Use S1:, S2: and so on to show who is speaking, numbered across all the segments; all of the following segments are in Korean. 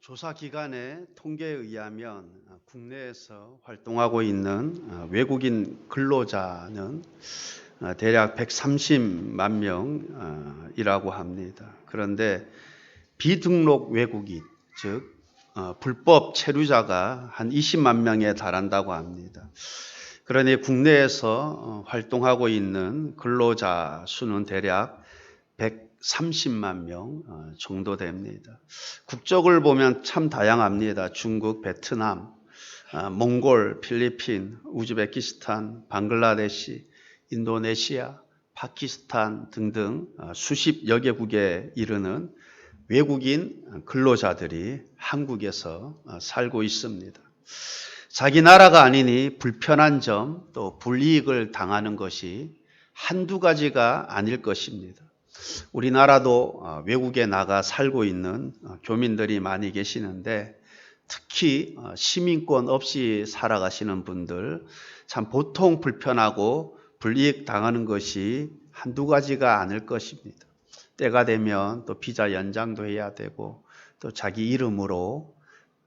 S1: 조사 기관의 통계에 의하면 국내에서 활동하고 있는 외국인 근로자는 대략 130만 명이라고 합니다. 그런데 비등록 외국인, 즉 불법 체류자가 한 20만 명에 달한다고 합니다. 그러니 국내에서 활동하고 있는 근로자 수는 대략 130만 명 정도 됩니다. 국적을 보면 참 다양합니다. 중국, 베트남, 몽골, 필리핀, 우즈베키스탄, 방글라데시, 인도네시아, 파키스탄 등등 수십여 개국에 이르는 외국인 근로자들이 한국에서 살고 있습니다. 자기 나라가 아니니 불편한 점, 또 불이익을 당하는 것이 한두 가지가 아닐 것입니다. 우리나라도 외국에 나가 살고 있는 교민들이 많이 계시는데 특히 시민권 없이 살아가시는 분들 참 보통 불편하고 불이익 당하는 것이 한두 가지가 아닐 것입니다. 때가 되면 또 비자 연장도 해야 되고 또 자기 이름으로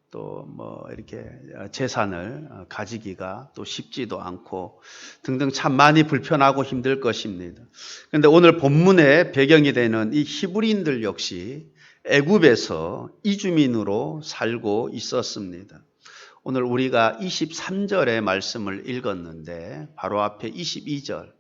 S1: 또 이렇게 재산을 가지기가 또 쉽지도 않고 등등 참 많이 불편하고 힘들 것입니다. 그런데 오늘 본문의 배경이 되는 이 히브리인들 역시 애굽에서 이주민으로 살고 있었습니다. 오늘 우리가 23절의 말씀을 읽었는데 바로 앞에 22절,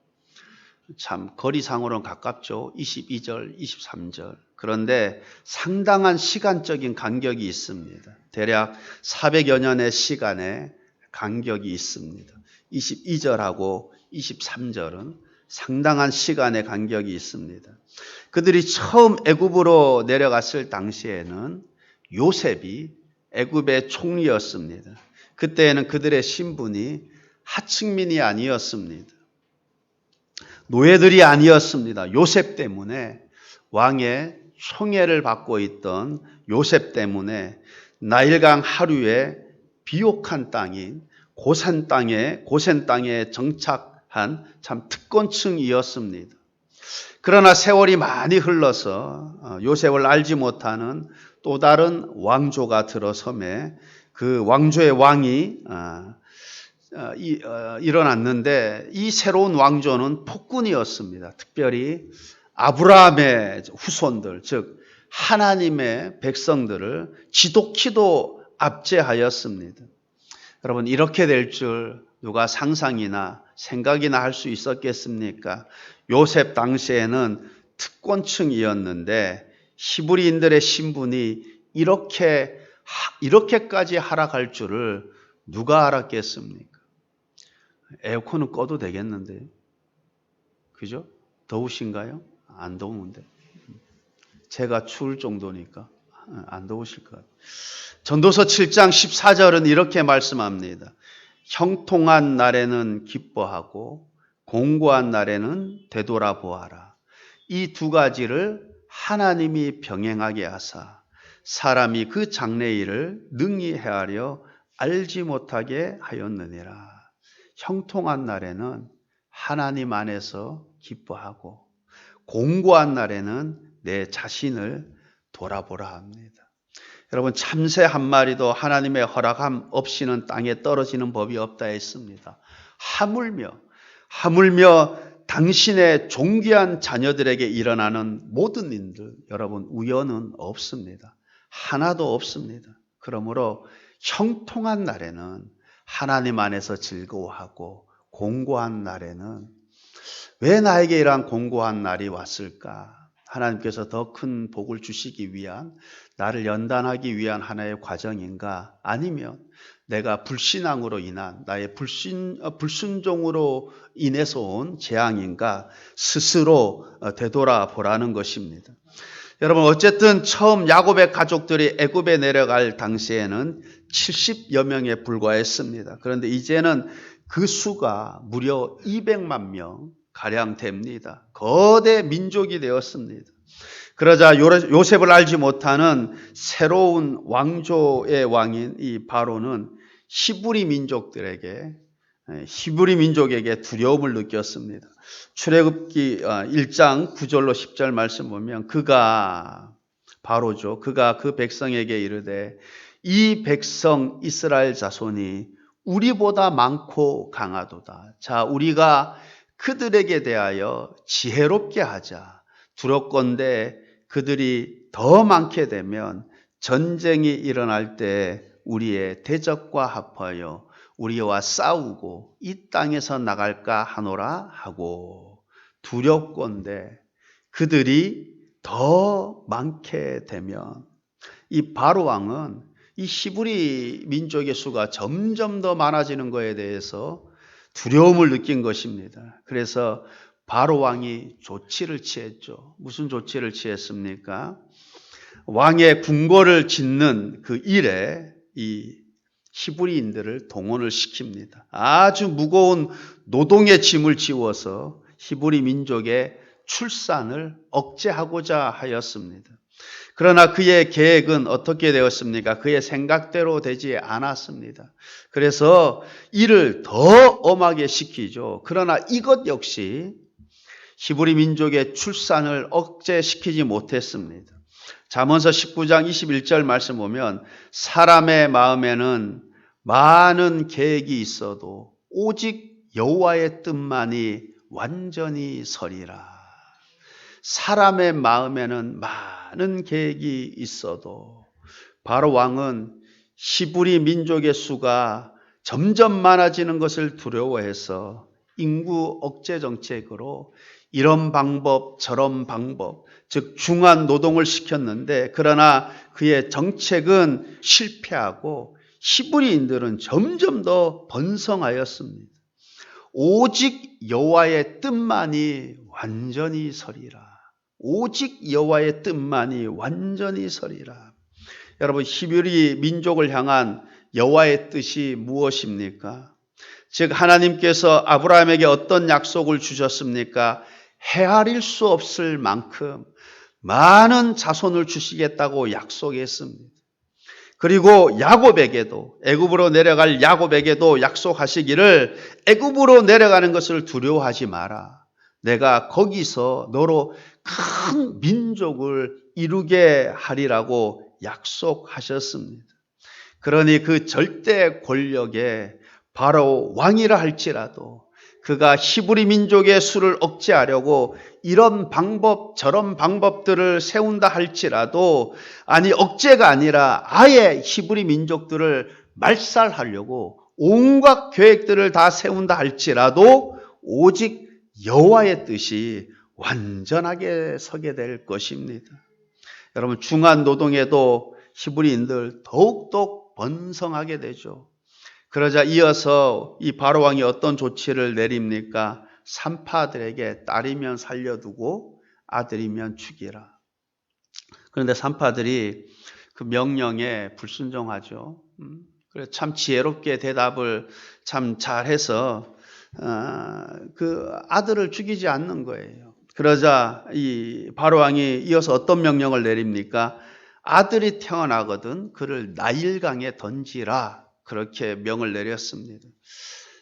S1: 참 거리상으로는 가깝죠. 22절, 23절. 그런데 상당한 시간적인 간격이 있습니다. 대략 400여 년의 시간의 간격이 있습니다. 22절하고 23절은 상당한 시간의 간격이 있습니다. 그들이 처음 애굽으로 내려갔을 당시에는 요셉이 애굽의 총리였습니다. 그때에는 그들의 신분이 하층민이 아니었습니다. 노예들이 아니었습니다. 요셉 때문에 왕의 총애를 받고 있던 요셉 때문에 나일강 하류에 비옥한 땅인 고센 땅에 정착한 참 특권층이었습니다. 그러나 세월이 많이 흘러서 요셉을 알지 못하는 또 다른 왕조가 들어섬에 그 왕조의 왕이 일어났는데 이 새로운 왕조는 폭군이었습니다. 특별히 아브라함의 후손들, 즉 하나님의 백성들을 지독히도 압제하였습니다. 여러분, 이렇게 될 줄 누가 상상이나 생각이나 할 수 있었겠습니까? 요셉 당시에는 특권층이었는데 히브리인들의 신분이 이렇게까지 하락할 줄을 누가 알았겠습니까? 에어컨은 꺼도 되겠는데요. 그죠? 더우신가요? 안 더우는데. 제가 추울 정도니까 안 더우실 것 같아요. 전도서 7장 14절은 이렇게 말씀합니다. 형통한 날에는 기뻐하고 공고한 날에는 되돌아보아라. 이 두 가지를 하나님이 병행하게 하사 사람이 그 장래일을 능히 헤아려 알지 못하게 하였느니라. 형통한 날에는 하나님 안에서 기뻐하고 공고한 날에는 내 자신을 돌아보라 합니다. 여러분, 참새 한 마리도 하나님의 허락함 없이는 땅에 떨어지는 법이 없다 했습니다. 하물며 당신의 존귀한 자녀들에게 일어나는 모든 일들, 여러분, 우연은 없습니다. 하나도 없습니다. 그러므로 형통한 날에는 하나님 안에서 즐거워하고 공고한 날에는 왜 나에게 이러한 공고한 날이 왔을까? 하나님께서 더 큰 복을 주시기 위한, 나를 연단하기 위한 하나의 과정인가? 아니면 내가 불신앙으로 인한 나의 불순종으로 인해서 온 재앙인가? 스스로 되돌아보라는 것입니다. 여러분, 어쨌든 처음 야곱의 가족들이 애굽에 내려갈 당시에는 70여 명에 불과했습니다. 그런데 이제는 그 수가 무려 200만 명 가량 됩니다. 거대 민족이 되었습니다. 그러자 요셉을 알지 못하는 새로운 왕조의 왕인 이 바로는 히브리 민족에게 두려움을 느꼈습니다. 출애굽기 1장 9절로 10절 말씀 보면 그가 바로죠. 그가 그 백성에게 이르되 이 백성 이스라엘 자손이 우리보다 많고 강하도다. 자, 우리가 그들에게 대하여 지혜롭게 하자. 두렵건대 그들이 더 많게 되면 전쟁이 일어날 때 우리의 대적과 합하여 우리와 싸우고 이 땅에서 나갈까 하노라 하고, 두렵건대 그들이 더 많게 되면, 이 바로 왕은 이 히브리 민족의 수가 점점 더 많아지는 것에 대해서 두려움을 느낀 것입니다. 그래서 바로 왕이 조치를 취했죠. 무슨 조치를 취했습니까? 왕의 궁궐을 짓는 그 일에 이 히브리인들을 동원을 시킵니다. 아주 무거운 노동의 짐을 지워서 히브리 민족의 출산을 억제하고자 하였습니다. 그러나 그의 계획은 어떻게 되었습니까? 그의 생각대로 되지 않았습니다. 그래서 이를 더 엄하게 시키죠. 그러나 이것 역시 히브리 민족의 출산을 억제시키지 못했습니다. 잠언서 19장 21절 말씀 보면 사람의 마음에는 많은 계획이 있어도 오직 여호와의 뜻만이 완전히 서리라. 사람의 마음에는 많은 계획이 있어도, 바로 왕은 히브리 민족의 수가 점점 많아지는 것을 두려워해서 인구 억제 정책으로 이런 방법 저런 방법, 즉 중한 노동을 시켰는데, 그러나 그의 정책은 실패하고 히브리인들은 점점 더 번성하였습니다. 오직 여호와의 뜻만이 완전히 서리라. 오직 여호와의 뜻만이 완전히 서리라. 여러분, 히브리 민족을 향한 여호와의 뜻이 무엇입니까? 즉 하나님께서 아브라함에게 어떤 약속을 주셨습니까? 헤아릴 수 없을 만큼 많은 자손을 주시겠다고 약속했습니다. 그리고 야곱에게도, 애굽으로 내려갈 야곱에게도 약속하시기를 애굽으로 내려가는 것을 두려워하지 마라. 내가 거기서 너로 큰 민족을 이루게 하리라고 약속하셨습니다. 그러니 그 절대 권력에 바로 왕이라 할지라도 그가 히브리 민족의 수를 억제하려고 이런 방법 저런 방법들을 세운다 할지라도, 아니 억제가 아니라 아예 히브리 민족들을 말살하려고 온갖 계획들을 다 세운다 할지라도 오직 여호와의 뜻이 완전하게 서게 될 것입니다. 여러분, 중한 노동에도 히브리인들 더욱더 번성하게 되죠. 그러자 이어서 이 바로 왕이 어떤 조치를 내립니까? 산파들에게 딸이면 살려두고 아들이면 죽이라. 그런데 산파들이 그 명령에 불순종하죠. 그래서 참 지혜롭게 대답을 참 잘해서 그 아들을 죽이지 않는 거예요. 그러자 이 바로 왕이 이어서 어떤 명령을 내립니까? 아들이 태어나거든 그를 나일강에 던지라. 그렇게 명을 내렸습니다.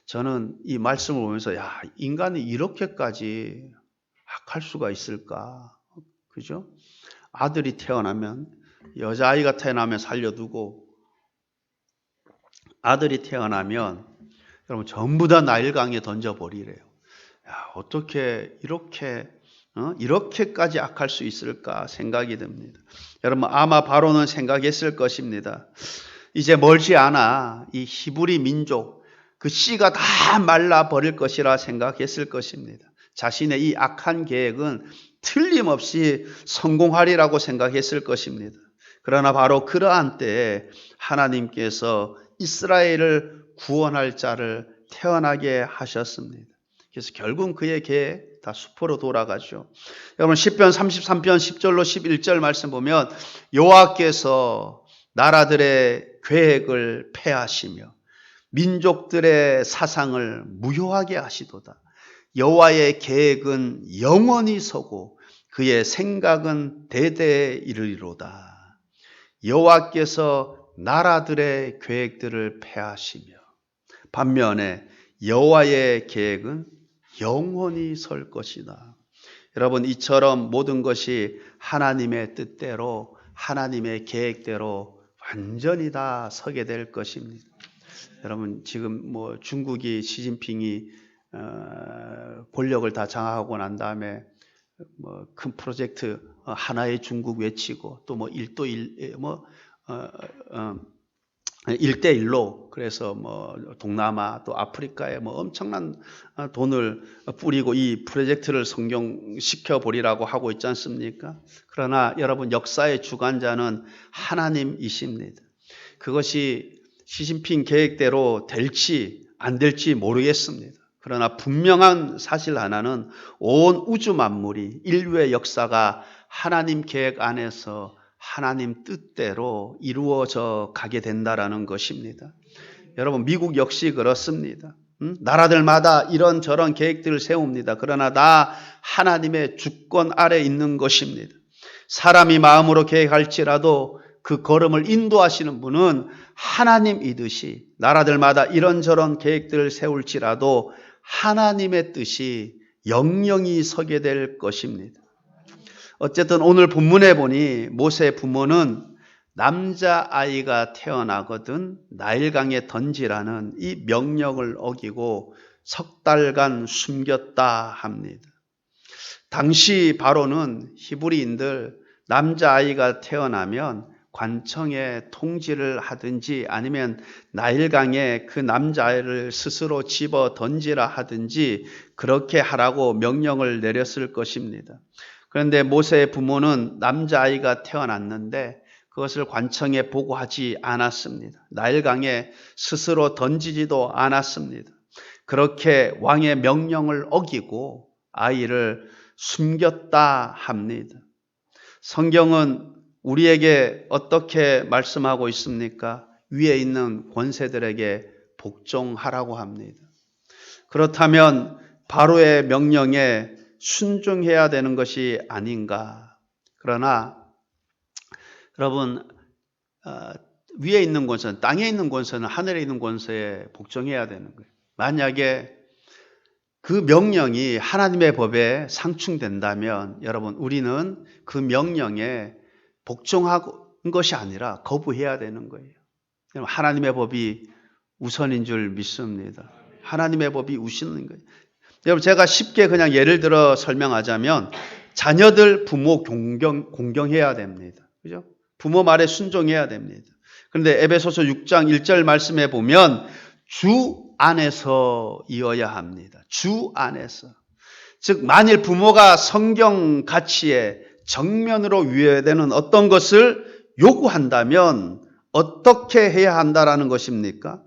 S1: 저는 이 말씀을 보면서 야, 인간이 이렇게까지 악할 수가 있을까? 그죠? 아들이 태어나면, 여자아이가 태어나면 살려두고 아들이 태어나면 여러분 전부 다 나일강에 던져버리래요. 야, 어떻게 이렇게까지 악할 수 있을까 생각이 듭니다. 여러분 아마 바로는 생각했을 것입니다. 이제 멀지 않아 이 히브리 민족 그 씨가 다 말라버릴 것이라 생각했을 것입니다. 자신의 이 악한 계획은 틀림없이 성공하리라고 생각했을 것입니다. 그러나 바로 그러한 때에 하나님께서 이스라엘을 구원할 자를 태어나게 하셨습니다. 그래서 결국 그의 계획 다 수포로 돌아가죠. 여러분 시편 33편 10절로 11절 말씀 보면 여호와께서 나라들의 계획을 폐하시며 민족들의 사상을 무효하게 하시도다. 여호와의 계획은 영원히 서고 그의 생각은 대대에 이르리로다. 여호와께서 나라들의 계획들을 폐하시며 반면에 여호와의 계획은 영원히 설 것이다. 여러분 이처럼 모든 것이 하나님의 뜻대로 하나님의 계획대로 완전히 다 서게 될 것입니다. 여러분 지금 뭐 중국이 시진핑이 권력을 다 장악하고 난 다음에 뭐 큰 프로젝트 하나의 중국 외치고 또 뭐 1대1로 그래서 뭐 동남아 또 아프리카에 뭐 엄청난 돈을 뿌리고 이 프로젝트를 성공시켜 보리라고 하고 있지 않습니까? 그러나 여러분 역사의 주관자는 하나님이십니다. 그것이 시진핑 계획대로 될지 안 될지 모르겠습니다. 그러나 분명한 사실 하나는 온 우주 만물이 인류의 역사가 하나님 계획 안에서 하나님 뜻대로 이루어져 가게 된다라는 것입니다. 여러분 미국 역시 그렇습니다. 나라들마다 이런저런 계획들을 세웁니다. 그러나 다 하나님의 주권 아래 있는 것입니다. 사람이 마음으로 계획할지라도 그 걸음을 인도하시는 분은 하나님이듯이 나라들마다 이런저런 계획들을 세울지라도 하나님의 뜻이 영영이 서게 될 것입니다. 어쨌든 오늘 본문에 보니 모세의 부모는 남자아이가 태어나거든 나일강에 던지라는 이 명령을 어기고 석 달간 숨겼다 합니다. 당시 바로는 히브리인들 남자아이가 태어나면 관청에 통지를 하든지 아니면 나일강에 그 남자아이를 스스로 집어 던지라 하든지 그렇게 하라고 명령을 내렸을 것입니다. 그런데 모세의 부모는 남자아이가 태어났는데 그것을 관청에 보고하지 않았습니다. 나일강에 스스로 던지지도 않았습니다. 그렇게 왕의 명령을 어기고 아이를 숨겼다 합니다. 성경은 우리에게 어떻게 말씀하고 있습니까? 위에 있는 권세들에게 복종하라고 합니다. 그렇다면 바로의 명령에 순종해야 되는 것이 아닌가. 그러나 여러분 위에 있는 권세는 땅에 있는 권세는 하늘에 있는 권세에 복종해야 되는 거예요. 만약에 그 명령이 하나님의 법에 상충된다면 여러분 우리는 그 명령에 복종하는 것이 아니라 거부해야 되는 거예요. 하나님의 법이 우선인 줄 믿습니다. 하나님의 법이 우선인 거예요. 여러분 제가 쉽게 그냥 예를 들어 설명하자면 자녀들 부모 공경해야 됩니다. 그죠? 부모 말에 순종해야 됩니다. 그런데 에베소서 6장 1절 말씀에 보면 주 안에서 이어야 합니다. 주 안에서. 즉 만일 부모가 성경 가치에 정면으로 위배되는 어떤 것을 요구한다면 어떻게 해야 한다라는 것입니까?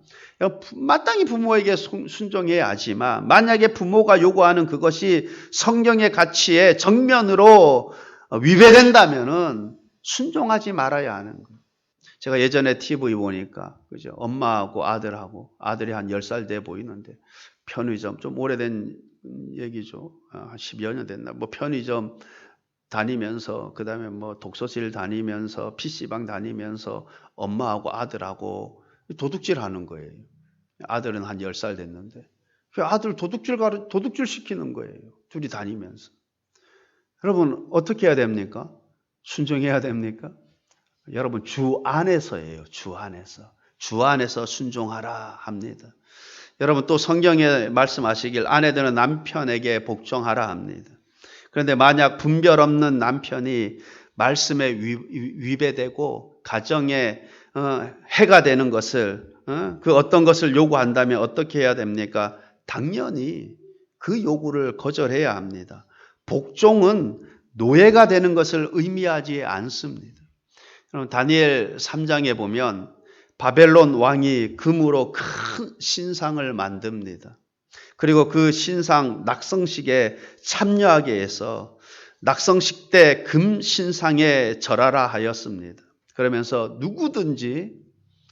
S1: 마땅히 부모에게 순종해야 하지만 만약에 부모가 요구하는 그것이 성경의 가치에 정면으로 위배된다면은 순종하지 말아야 하는 거예요. 제가 예전에 TV 보니까 그죠? 엄마하고 아들하고 아들이 한 10살 돼 보이는데 편의점 좀 오래된 얘기죠. 한 10여 년 됐나? 뭐 편의점 다니면서 그다음에 뭐 독서실 다니면서 PC방 다니면서 엄마하고 아들하고 도둑질 하는 거예요. 아들은 한 10살 됐는데 그 아들 도둑질 시키는 거예요. 둘이 다니면서. 여러분 어떻게 해야 됩니까? 순종해야 됩니까? 여러분 주 안에서예요. 주 안에서. 주 안에서 순종하라 합니다. 여러분 또 성경에 말씀하시길 아내들은 남편에게 복종하라 합니다. 그런데 만약 분별 없는 남편이 말씀에 위배되고 가정에 해가 되는 것을 그 어떤 것을 요구한다면 어떻게 해야 됩니까? 당연히 그 요구를 거절해야 합니다. 복종은 노예가 되는 것을 의미하지 않습니다. 다니엘 3장에 보면 바벨론 왕이 금으로 큰 신상을 만듭니다. 그리고 그 신상 낙성식에 참여하게 해서 낙성식 때 금 신상에 절하라 하였습니다. 그러면서 누구든지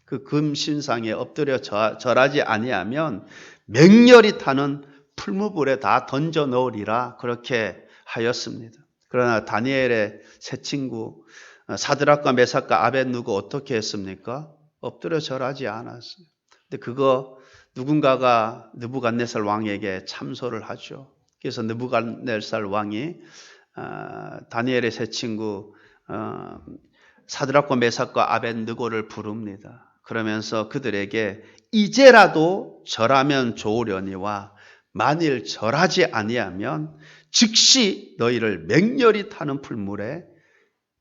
S1: 그 금 신상에 엎드려 절하지 아니하면 맹렬히 타는 풀무불에 다 던져 넣으리라 그렇게 하였습니다. 그러나 다니엘의 세 친구 사드락과 메삭과 아벳느고 어떻게 했습니까? 엎드려 절하지 않았어요. 근데 그거 누군가가 느부갓네살 왕에게 참소를 하죠. 그래서 느부갓네살 왕이 다니엘의 세 친구 사드락과 메삭과 아벳느고를 부릅니다. 그러면서 그들에게 이제라도 절하면 좋으려니와 만일 절하지 아니하면 즉시 너희를 맹렬히 타는 풀물에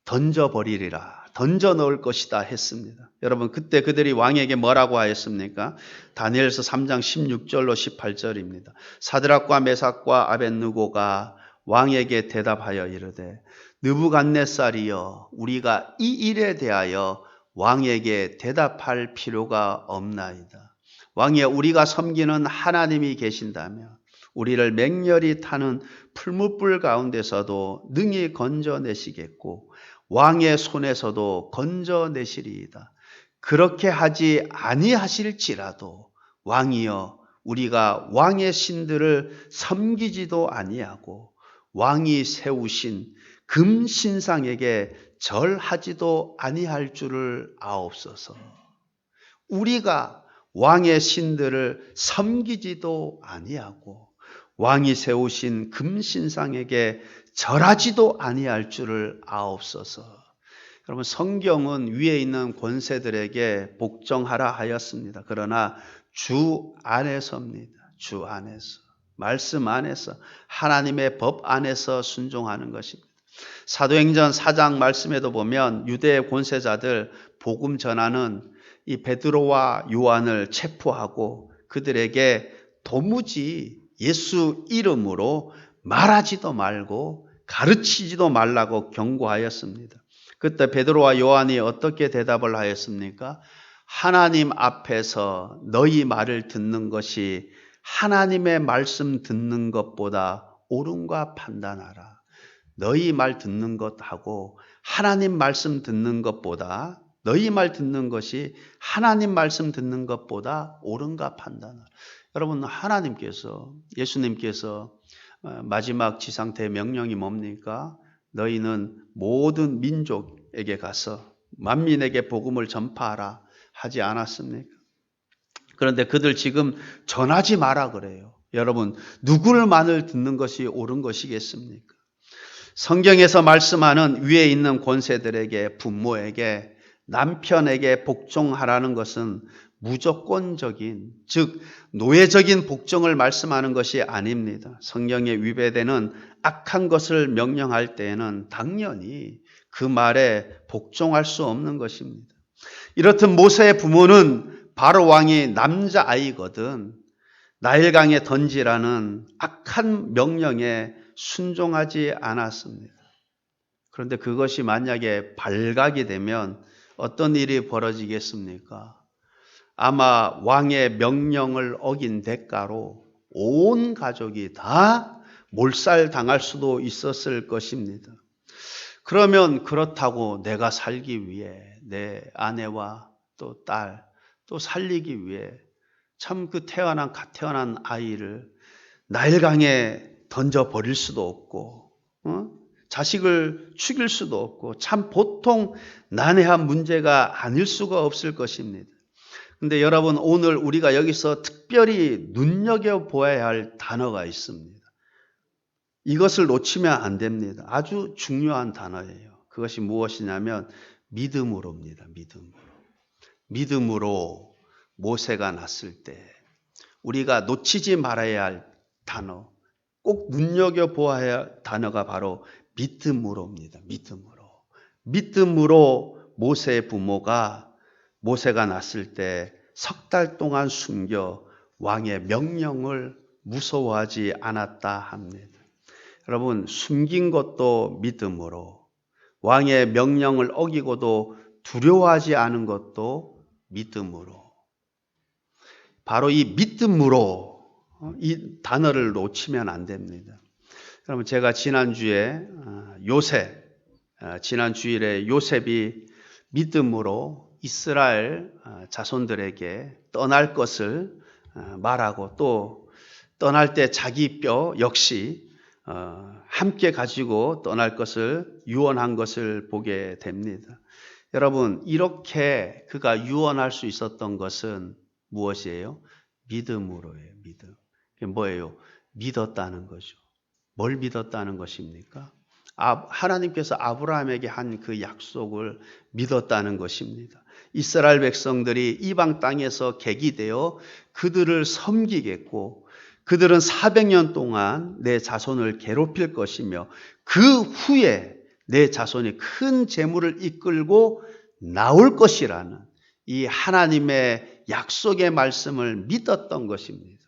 S1: 던져버리리라, 던져 넣을 것이다 했습니다. 여러분, 그때 그들이 왕에게 뭐라고 하였습니까? 다니엘서 3장 16절로 18절입니다. 사드락과 메삭과 아벳느고가 왕에게 대답하여 이르되 느부갓네살이여, 우리가 이 일에 대하여 왕에게 대답할 필요가 없나이다. 왕이여, 우리가 섬기는 하나님이 계신다면 우리를 맹렬히 타는 풀무불 가운데서도 능히 건져내시겠고 왕의 손에서도 건져내시리이다. 그렇게 하지 아니하실지라도 왕이여, 우리가 왕의 신들을 섬기지도 아니하고 왕이 세우신 금신상에게 절하지도 아니할 줄을 아옵소서. 우리가 왕의 신들을 섬기지도 아니하고 왕이 세우신 금신상에게 절하지도 아니할 줄을 아옵소서. 여러분, 성경은 위에 있는 권세들에게 복종하라 하였습니다. 그러나 주 안에서입니다. 주 안에서, 말씀 안에서, 하나님의 법 안에서 순종하는 것입니다. 사도행전 4장 말씀에도 보면 유대의 권세자들 복음 전하는 이 베드로와 요한을 체포하고 그들에게 도무지 예수 이름으로 말하지도 말고 가르치지도 말라고 경고하였습니다. 그때 베드로와 요한이 어떻게 대답을 하였습니까? 하나님 앞에서 너희 말을 듣는 것이 하나님의 말씀 듣는 것보다 옳은가 판단하라. 너희 말 듣는 것하고 하나님 말씀 듣는 것보다, 너희 말 듣는 것이 하나님 말씀 듣는 것보다 옳은가 판단하라. 여러분, 하나님께서, 예수님께서 마지막 지상태 명령이 뭡니까? 너희는 모든 민족에게 가서 만민에게 복음을 전파하라 하지 않았습니까? 그런데 그들 지금 전하지 마라 그래요. 여러분, 누구를 말을 듣는 것이 옳은 것이겠습니까? 성경에서 말씀하는 위에 있는 권세들에게, 부모에게, 남편에게 복종하라는 것은 무조건적인, 즉 노예적인 복종을 말씀하는 것이 아닙니다. 성경에 위배되는 악한 것을 명령할 때에는 당연히 그 말에 복종할 수 없는 것입니다. 이렇듯 모세의 부모는 바로 왕이 남자아이거든 나일강에 던지라는 악한 명령에 순종하지 않았습니다. 그런데 그것이 만약에 발각이 되면 어떤 일이 벌어지겠습니까? 아마 왕의 명령을 어긴 대가로 온 가족이 다 몰살당할 수도 있었을 것입니다. 그러면 그렇다고 내가 살기 위해 내 아내와 또 딸, 또 살리기 위해 참 그 갓 태어난 아이를 나일강에 던져버릴 수도 없고, 자식을 죽일 수도 없고, 참 보통 난해한 문제가 아닐 수가 없을 것입니다. 근데 여러분, 오늘 우리가 여기서 특별히 눈여겨보아야 할 단어가 있습니다. 이것을 놓치면 안 됩니다. 아주 중요한 단어예요. 그것이 무엇이냐면 믿음으로입니다. 믿음으로 모세가 났을 때 우리가 놓치지 말아야 할 단어, 꼭 눈여겨보아야 할 단어가 바로 믿음으로입니다. 믿음으로 모세의 부모가 모세가 났을 때 석 달 동안 숨겨 왕의 명령을 무서워하지 않았다 합니다. 여러분, 숨긴 것도 믿음으로, 왕의 명령을 어기고도 두려워하지 않은 것도 믿음으로. 바로 이 믿음으로, 이 단어를 놓치면 안 됩니다. 여러분, 제가 지난주에 지난 주일에 요셉이 믿음으로 이스라엘 자손들에게 떠날 것을 말하고 또 떠날 때 자기 뼈 역시 함께 가지고 떠날 것을 유언한 것을 보게 됩니다. 여러분, 이렇게 그가 유언할 수 있었던 것은 무엇이에요? 믿음으로예요. 믿음. 그게 뭐예요? 믿었다는 거죠. 뭘 믿었다는 것입니까? 하나님께서 아브라함에게 한 그 약속을 믿었다는 것입니다. 이스라엘 백성들이 이방 땅에서 객이되어 그들을 섬기겠고 그들은 400년 동안 내 자손을 괴롭힐 것이며 그 후에 내 자손이 큰 재물을 이끌고 나올 것이라는 이 하나님의 약속의 말씀을 믿었던 것입니다.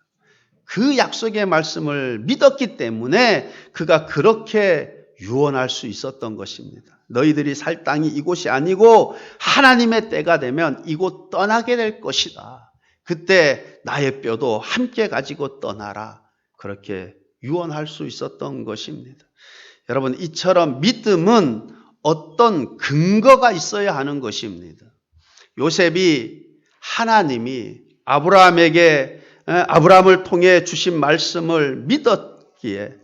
S1: 그 약속의 말씀을 믿었기 때문에 그가 그렇게 유언할 수 있었던 것입니다. 너희들이 살 땅이 이곳이 아니고 하나님의 때가 되면 이곳 떠나게 될 것이다. 그때 나의 뼈도 함께 가지고 떠나라. 그렇게 유언할 수 있었던 것입니다. 여러분, 이처럼 믿음은 어떤 근거가 있어야 하는 것입니다. 요셉이 하나님이 아브라함을 통해 주신 말씀을 믿었기에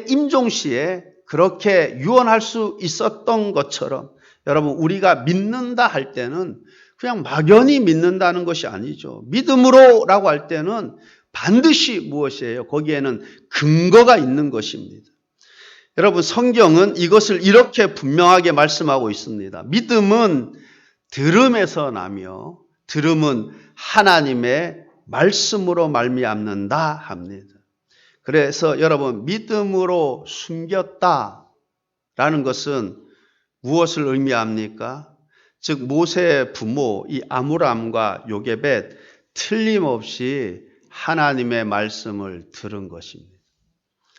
S1: 임종시에 그렇게 유언할 수 있었던 것처럼 여러분, 우리가 믿는다 할 때는 그냥 막연히 믿는다는 것이 아니죠. 믿음으로라고 할 때는 반드시 무엇이에요? 거기에는 근거가 있는 것입니다. 여러분, 성경은 이것을 이렇게 분명하게 말씀하고 있습니다. 믿음은 들음에서 나며 들음은 하나님의 말씀으로 말미암는다 합니다. 그래서 여러분, 믿음으로 숨겼다라는 것은 무엇을 의미합니까? 즉 모세의 부모 이 아므람과 요게벳 틀림없이 하나님의 말씀을 들은 것입니다.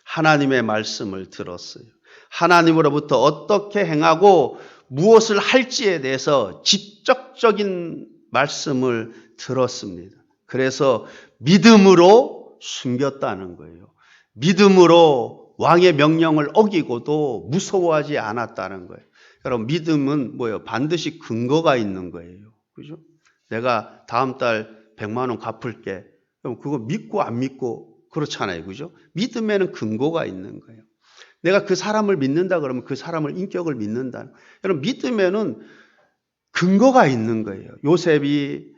S1: 하나님의 말씀을 들었어요. 하나님으로부터 어떻게 행하고 무엇을 할지에 대해서 직접적인 말씀을 들었습니다. 그래서 믿음으로 숨겼다는 거예요. 믿음으로 왕의 명령을 어기고도 무서워하지 않았다는 거예요. 여러분, 믿음은 뭐예요? 반드시 근거가 있는 거예요. 그죠? 내가 다음 달 100만 원 갚을게. 그럼 그거 믿고 안 믿고 그렇잖아요. 그죠? 믿음에는 근거가 있는 거예요. 내가 그 사람을 믿는다 그러면 그 사람을 인격을 믿는다. 여러분, 믿음에는 근거가 있는 거예요. 요셉이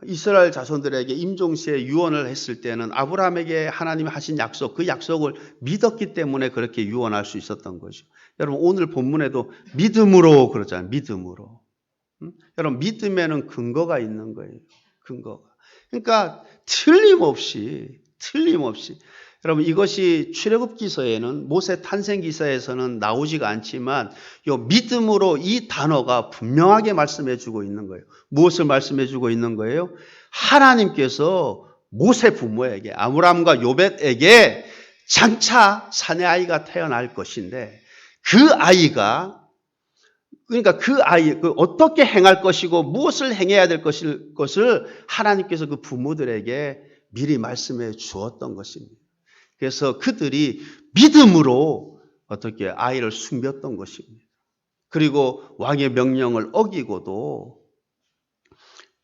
S1: 이스라엘 자손들에게 임종시에 유언을 했을 때는 아브라함에게 하나님이 하신 약속, 그 약속을 믿었기 때문에 그렇게 유언할 수 있었던 거죠. 여러분, 오늘 본문에도 믿음으로 그러잖아요. 믿음으로. 여러분, 믿음에는 근거가 있는 거예요. 근거가. 그러니까 틀림없이 여러분, 이것이 출애굽기서에는 모세 탄생기서에서는 나오지가 않지만 이 믿음으로 이 단어가 분명하게 말씀해 주고 있는 거예요. 무엇을 말씀해 주고 있는 거예요? 하나님께서 모세 부모에게 아므람과 요벳에게 장차 사내 아이가 태어날 것인데 그 아이 어떻게 행할 것이고 무엇을 행해야 될 것을 하나님께서 그 부모들에게 미리 말씀해 주었던 것입니다. 그래서 그들이 믿음으로 어떻게 아이를 숨겼던 것입니다. 그리고 왕의 명령을 어기고도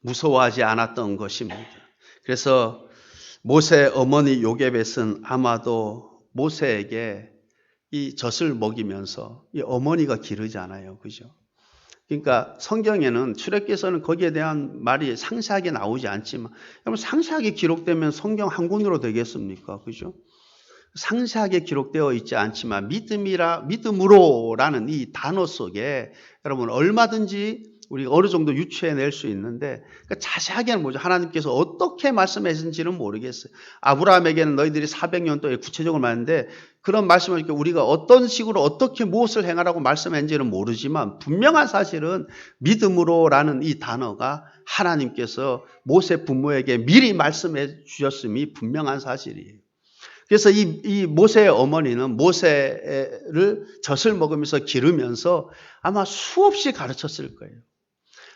S1: 무서워하지 않았던 것입니다. 그래서 모세 어머니 요게벳은 아마도 모세에게 이 젖을 먹이면서 이 어머니가 기르잖아요. 그죠? 그러니까 성경에는 출애굽기서는 거기에 대한 말이 상세하게 나오지 않지만 여러분, 상세하게 기록되면 성경 한 권으로 되겠습니까? 그죠? 상세하게 기록되어 있지 않지만 믿음으로라는 이 단어 속에 여러분 얼마든지 우리가 어느 정도 유추해낼 수 있는데 그러니까 자세하게는 뭐죠? 하나님께서 어떻게 말씀하신지는 모르겠어요. 아브라함에게는 너희들이 400년 동안 구체적으로 말했는데 그런 말씀을 이렇게 우리가 어떤 식으로 어떻게 무엇을 행하라고 말씀했는지는 모르지만 분명한 사실은 믿음으로라는 이 단어가 하나님께서 모세 부모에게 미리 말씀해 주셨음이 분명한 사실이에요. 그래서 이 모세의 어머니는 모세를 젖을 먹으면서 기르면서 아마 수없이 가르쳤을 거예요.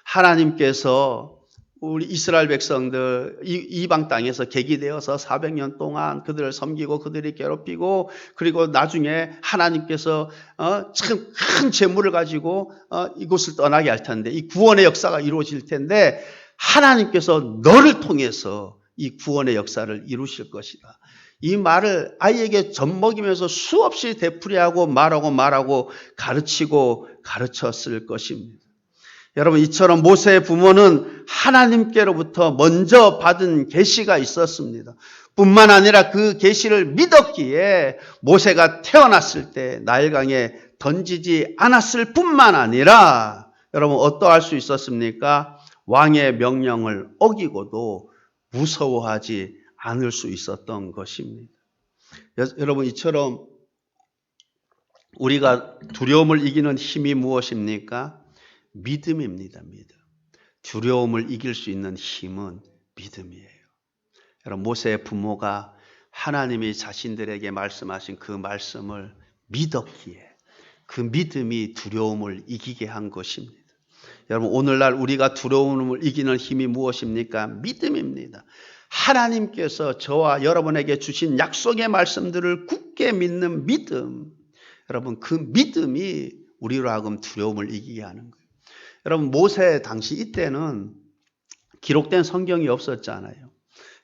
S1: 하나님께서 우리 이스라엘 백성들 이방 땅에서 객이 되어서 400년 동안 그들을 섬기고 그들이 괴롭히고 그리고 나중에 하나님께서 참 큰 재물을 가지고 이곳을 떠나게 할 텐데 이 구원의 역사가 이루어질 텐데 하나님께서 너를 통해서 이 구원의 역사를 이루실 것이다. 이 말을 아이에게 젖 먹이면서 수없이 되풀이하고 말하고 가르치고 가르쳤을 것입니다. 여러분, 이처럼 모세의 부모는 하나님께로부터 먼저 받은 계시가 있었습니다. 뿐만 아니라 그 계시를 믿었기에 모세가 태어났을 때 나일강에 던지지 않았을 뿐만 아니라 여러분 어떠할 수 있었습니까? 왕의 명령을 어기고도 무서워하지 않을 수 있었던 것입니다. 여러분 이처럼 우리가 두려움을 이기는 힘이 무엇입니까? 믿음입니다. 믿음. 두려움을 이길 수 있는 힘은 믿음이에요. 여러분 모세의 부모가 하나님이 자신들에게 말씀하신 그 말씀을 믿었기에 그 믿음이 두려움을 이기게 한 것입니다. 여러분 오늘날 우리가 두려움을 이기는 힘이 무엇입니까? 믿음입니다. 하나님께서 저와 여러분에게 주신 약속의 말씀들을 굳게 믿는 믿음. 여러분 그 믿음이 우리로 하여금 두려움을 이기게 하는 거예요. 여러분 모세 당시 이때는 기록된 성경이 없었잖아요.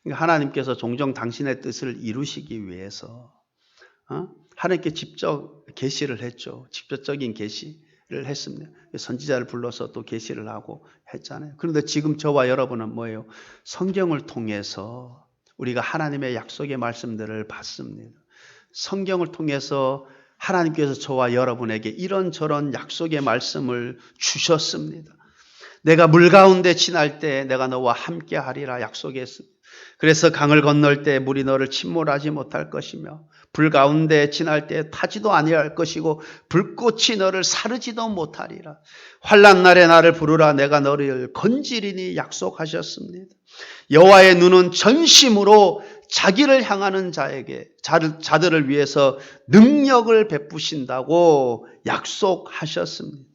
S1: 그러니까 하나님께서 종종 당신의 뜻을 이루시기 위해서 하나님께 직접 계시를 했죠. 직접적인 계시를 했습니다. 선지자를 불러서 또 계시를 하고 했잖아요. 그런데 지금 저와 여러분은 뭐예요? 성경을 통해서 우리가 하나님의 약속의 말씀들을 받습니다. 성경을 통해서 하나님께서 저와 여러분에게 이런저런 약속의 말씀을 주셨습니다. 내가 물 가운데 지날 때 내가 너와 함께 하리라 약속했습니다. 그래서 강을 건널 때 물이 너를 침몰하지 못할 것이며 불 가운데 지날 때 타지도 아니할 것이고 불꽃이 너를 사르지도 못하리라. 환난 날에 나를 부르라 내가 너를 건지리니 약속하셨습니다. 여호와의 눈은 전심으로 자기를 향하는 자들을 위해서 능력을 베푸신다고 약속하셨습니다.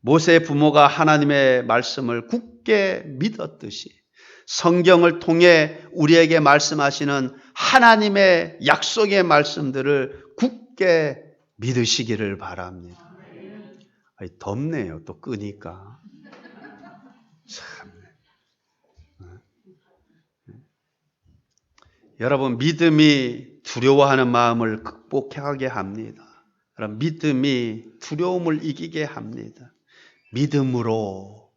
S1: 모세의 부모가 하나님의 말씀을 굳게 믿었듯이 성경을 통해 우리에게 말씀하시는 하나님의 약속의 말씀들을 굳게 믿으시기를 바랍니다. 덥네요. 또 끄니까. 참. 여러분 믿음이 두려워하는 마음을 극복하게 합니다. 여러분 믿음이 두려움을 이기게 합니다. 믿음으로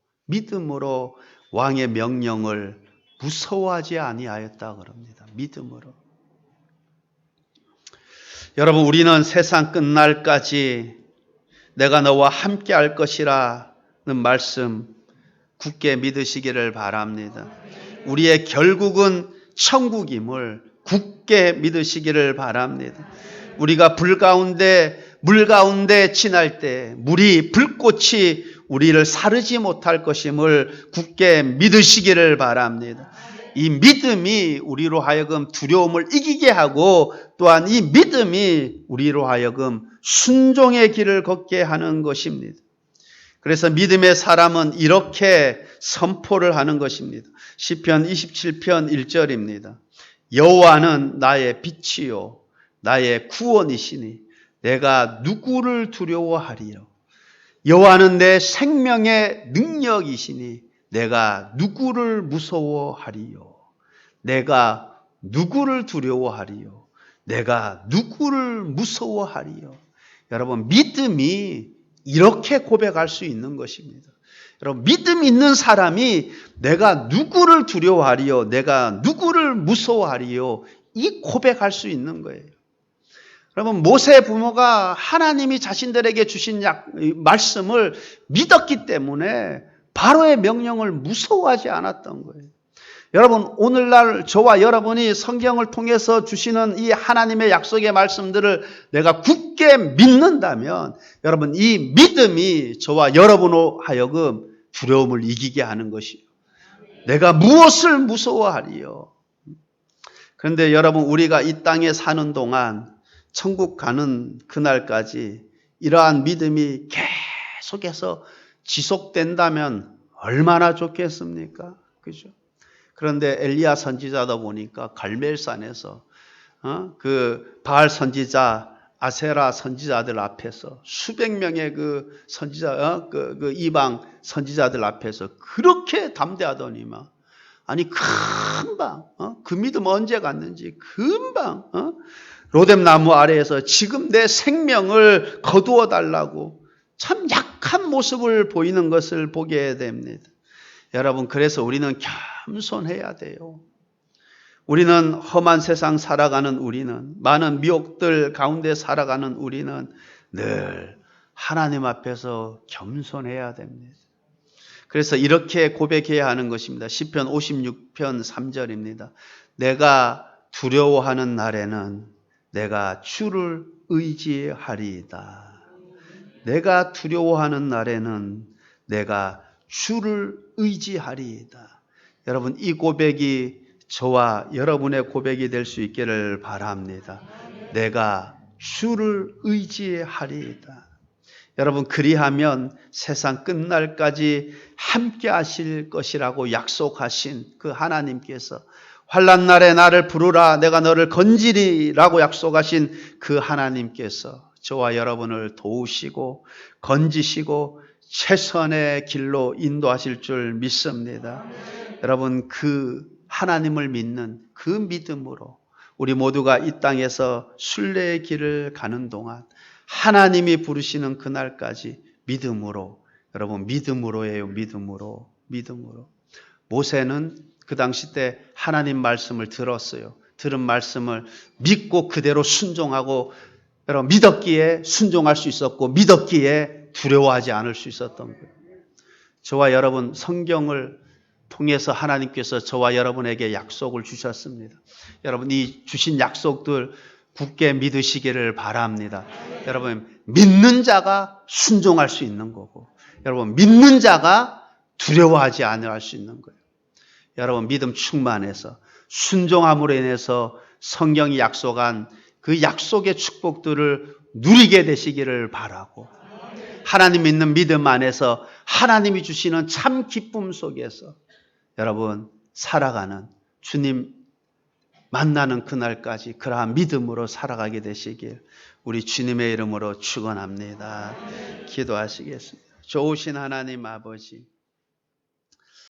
S1: 왕의 명령을 무서워하지 아니하였다 그럽니다. 믿음으로. 여러분 우리는 세상 끝날까지 내가 너와 함께 할 것이라는 말씀 굳게 믿으시기를 바랍니다. 우리의 결국은 천국임을 굳게 믿으시기를 바랍니다. 우리가 물 가운데 지날 때 불꽃이 우리를 사르지 못할 것임을 굳게 믿으시기를 바랍니다. 이 믿음이 우리로 하여금 두려움을 이기게 하고 또한 이 믿음이 우리로 하여금 순종의 길을 걷게 하는 것입니다. 그래서 믿음의 사람은 이렇게 선포를 하는 것입니다. 시편 27편 1절입니다. 여호와는 나의 빛이요 나의 구원이시니 내가 누구를 두려워하리요. 여호와는 내 생명의 능력이시니 내가 누구를 무서워하리요. 내가 누구를 두려워하리요. 내가 누구를 무서워하리요. 여러분 믿음이 이렇게 고백할 수 있는 것입니다. 여러분 믿음 있는 사람이 내가 누구를 두려워하리요. 내가 누구를 무서워하리요. 이 고백할 수 있는 거예요. 여러분 모세의 부모가 하나님이 자신들에게 주신 말씀을 믿었기 때문에 바로의 명령을 무서워하지 않았던 거예요. 여러분 오늘날 저와 여러분이 성경을 통해서 주시는 이 하나님의 약속의 말씀들을 내가 굳게 믿는다면 여러분 이 믿음이 저와 여러분으로 하여금 두려움을 이기게 하는 것이요. 내가 무엇을 무서워하리요. 그런데 여러분 우리가 이 땅에 사는 동안 천국 가는 그날까지 이러한 믿음이 계속해서 지속된다면 얼마나 좋겠습니까? 그죠? 그런데 엘리야 선지자다 보니까 갈멜산에서 그 바알 선지자, 아세라 선지자들 앞에서 수백 명의 그 선지자, 그 이방 선지자들 앞에서 그렇게 담대하더니만 아니 금방 그 믿음 언제 갔는지 금방 로뎀나무 아래에서 지금 내 생명을 거두어 달라고 참 약한 모습을 보이는 것을 보게 됩니다. 여러분 그래서 우리는 겸손해야 돼요. 우리는 험한 세상 살아가는 우리는, 많은 미혹들 가운데 살아가는 우리는 늘 하나님 앞에서 겸손해야 됩니다. 그래서 이렇게 고백해야 하는 것입니다. 시편 56편 3절입니다. 내가 두려워하는 날에는 내가 주를 의지하리이다. 내가 두려워하는 날에는 내가 주를 의지하리이다. 여러분, 이 고백이 저와 여러분의 고백이 될 수 있기를 바랍니다. 내가 주를 의지하리이다. 여러분, 그리하면 세상 끝날까지 함께 하실 것이라고 약속하신 그 하나님께서, 환난 날에 나를 부르라 내가 너를 건지리라고 약속하신 그 하나님께서 저와 여러분을 도우시고 건지시고 최선의 길로 인도하실 줄 믿습니다. 여러분, 그 하나님을 믿는 그 믿음으로 우리 모두가 이 땅에서 순례의 길을 가는 동안 하나님이 부르시는 그날까지 믿음으로, 여러분, 믿음으로예요. 믿음으로. 모세는 그 당시 때 하나님 말씀을 들었어요. 들은 말씀을 믿고 그대로 순종하고, 여러분, 믿었기에 순종할 수 있었고 믿었기에 두려워하지 않을 수 있었던 거예요. 저와 여러분, 성경을 통해서 하나님께서 저와 여러분에게 약속을 주셨습니다. 여러분, 이 주신 약속들 굳게 믿으시기를 바랍니다. 여러분, 믿는 자가 순종할 수 있는 거고, 여러분, 믿는 자가 두려워하지 않을 수 있는 거예요. 여러분, 믿음 충만해서 순종함으로 인해서 성경이 약속한 그 약속의 축복들을 누리게 되시기를 바라고, 하나님 믿는 믿음 안에서 하나님이 주시는 참 기쁨 속에서 여러분 살아가는, 주님 만나는 그날까지 그러한 믿음으로 살아가게 되시길 우리 주님의 이름으로 축원합니다. 기도하시겠습니다. 좋으신 하나님 아버지,